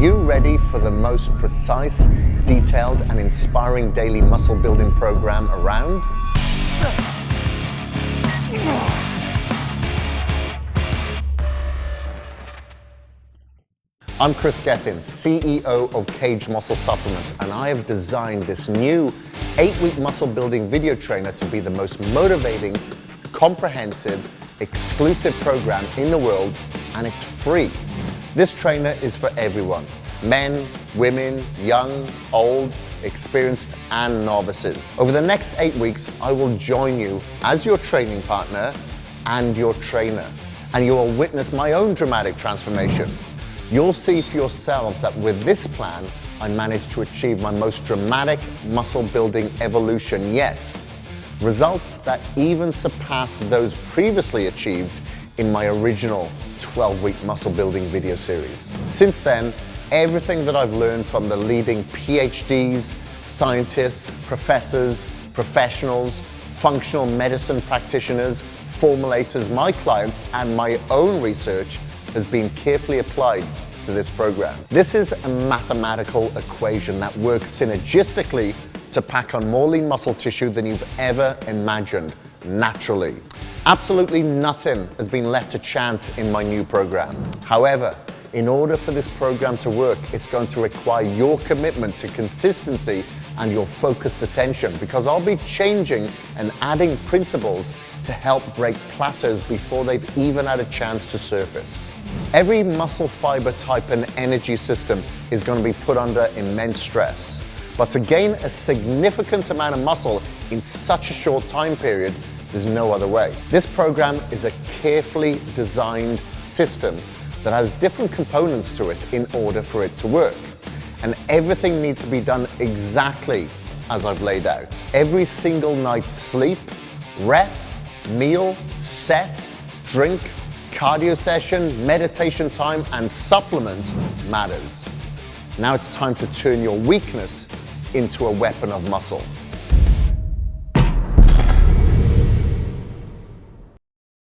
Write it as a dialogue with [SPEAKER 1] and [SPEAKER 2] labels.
[SPEAKER 1] you ready for the most precise, detailed, and inspiring daily muscle building program around? I'm Kris Gethin, CEO of KAGED Muscle Supplements, and I have designed this new 8-week muscle building video trainer to be the most motivating, comprehensive, exclusive program in the world, and it's free. This trainer is for everyone, men, women, young, old, experienced, and novices. Over the next 8 weeks, I will join you as your training partner and your trainer, and you will witness my own dramatic transformation. You'll see for yourselves that with this plan, I managed to achieve my most dramatic muscle building evolution yet. Results that even surpassed those previously achieved in my original 12-week muscle building video series. Since then, everything that I've learned from the leading PhDs, scientists, professors, professionals, functional medicine practitioners, formulators, my clients, and my own research has been carefully applied to this program. This is a mathematical equation that works synergistically to pack on more lean muscle tissue than you've ever imagined, naturally. Absolutely nothing has been left to chance in my new program. However, in order for this program to work, it's going to require your commitment to consistency and your focused attention, because I'll be changing and adding principles to help break plateaus before they've even had a chance to surface. Every muscle fiber type and energy system is going to be put under immense stress. But to gain a significant amount of muscle in such a short time period, there's no other way. This program is a carefully designed system that has different components to it in order for it to work. And everything needs to be done exactly as I've laid out. Every single night's sleep, rep, meal, set, drink, cardio session, meditation time, and supplement matters. Now it's time to turn your weakness into a weapon of muscle.